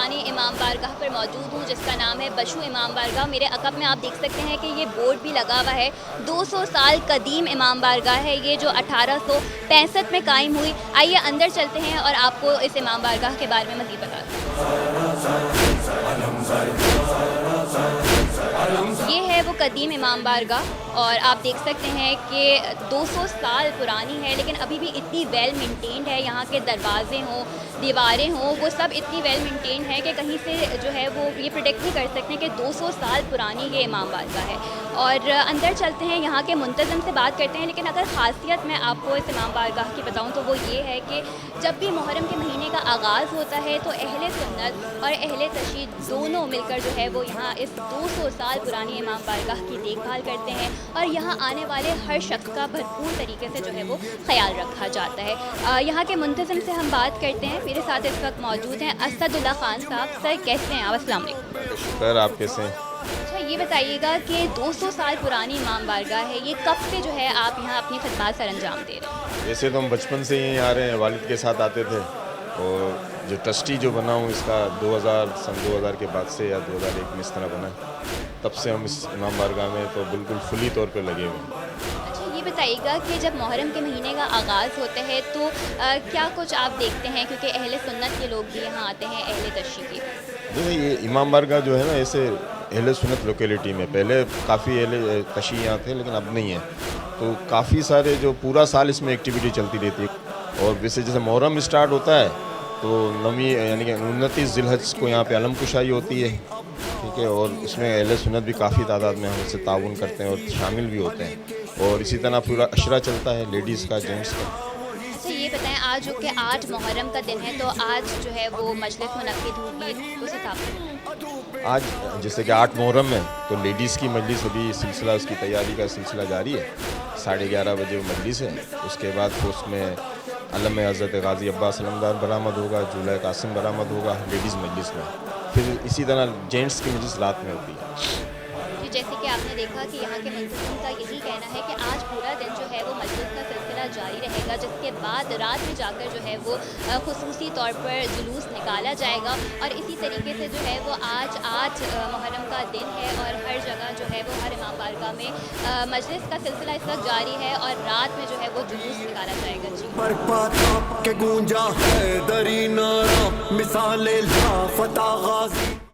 पुरानी इमाम बारगाह पर मौजूद हूँ जिसका नाम है बशू इमाम बारगाह। मेरे अक़ब में आप देख सकते हैं कि ये बोर्ड भी लगा हुआ है। 200 साल कदीम इमाम बारगाह है ये, जो 1865 में कायम हुई। आइए अंदर चलते हैं और आपको इस इमाम बारगाह के बारे में मज़ीद बताते हैं। ये है वो कदीम इमाम बारगाह और आप देख सकते हैं कि 200 साल पुरानी है, लेकिन अभी भी इतनी वेल मेंटेन्ड है। यहाँ के दरवाजे हों, दीवारें हों, वो सब इतनी वेल मेंटेन्ड है कि कहीं से जो है वो ये प्रेडिक्ट नहीं कर सकते कि 200 साल पुरानी ये इमाम बारगाह है। और अंदर चलते हैं, यहाँ के मुंतज़िम से बात करते हैं। लेकिन अगर ख़ासियत मैं आपको इस इमाम बारगाह की बताऊँ तो वो ये है कि जब भी मुहर्रम के महीने का आगाज़ होता है तो अहले सुन्नत और अहले तशय्युद दोनों मिलकर जो है वो यहाँ इस 200 साल पुरानी इमाम बारगाह की देखभाल करते हैं और यहाँ आने वाले हर शख्स का भरपूर तरीके से जो है वो ख्याल रखा जाता है। यहाँ के मुंतज़िम से हम बात करते हैं। मेरे साथ इस वक्त मौजूद हैं असदुल्ला खान साहब। सर कैसे हैं आप? अस्सलाम वालेकुम। शुक्र, आप कैसे हैं? अच्छा, ये बताइएगा कि 200 साल पुरानी इमाम बारगाह है, ये कब से जो है आप यहाँ अपनी खिदमत सर अंजाम दे रहे हैं? वैसे तो हम बचपन से यहीं आ रहे हैं, वालिद के साथ आते थे। और जो ट्रस्टी जो बना हूँ इसका 2000 के बाद से या 2001 में इस तरह बना है। तब से हम इस इमाम बारगाह में तो बिल्कुल फुली तौर पे लगे हुए हैं। अच्छा, ये बताइएगा कि जब मुहर्रम के महीने का आगाज़ होता है तो क्या कुछ आप देखते हैं, क्योंकि अहले सुन्नत के लोग भी यहाँ आते हैं, अहले तशय्युद के? जैसे ये इमाम बारगाह जो है ना, ऐसे अहले सुन्नत लोकेलिटी में पहले काफ़ी अहले तशय्युद यहाँ थे, लेकिन अब नहीं है। तो काफ़ी सारे जो पूरा साल इसमें एक्टिविटी चलती रहती है। और वैसे जैसे मुहर्रम स्टार्ट होता है तो नवी यानी कि 29 ज़िलहज को यहाँ पे अलम कुशाई होती है, ठीक है। और उसमें अहले सुन्नत भी काफ़ी तादाद में हमसे ताउन करते हैं और शामिल भी होते हैं। और इसी तरह पूरा अशरा चलता है, लेडीज़ का, जेंट्स का। अच्छा, ये बताएं, आज जो कि 8 मुहर्रम का दिन है तो आज जो है वो मजलिस मुनक्किद होगी उस हिसाब से? आज जैसे कि 8 मुहर्रम है तो लेडीज़ की मजलिस अभी सिलसिला, उसकी तैयारी का सिलसिला जारी है। 11:30 बजे वो मजलिस है। उसके बाद फिर उसमें अलम हज़रत गाज़ी अब्बास अलमदार बरामद होगा, जूला कासिम बरामद होगा लेडीज़ मजलिस में। फिर इसी तरह जेंट्स की मजलिस रात में होती है। जी, जैसे कि आपने देखा कि यहाँ के मुंतज़िम का यही कहना है कि आज पूरा दिन जो है वो मजलिस का सिलसिला जारी रहेगा, जिसके बाद रात में जाकर जो है वो खुसूसी तौर पर जुलूस निकाला जाएगा। और इसी तरीके से जो है वो आज 8 मुहर्रम का दिन है और हर जगह जो है वो हर इमाम बारगाह में मजलिस का सिलसिला इस वक्त जारी है और रात में जो है वो जुलूस निकाला जाएगा। जी, के गूंजा है दरी नारा मिसाले ला फता गाजी।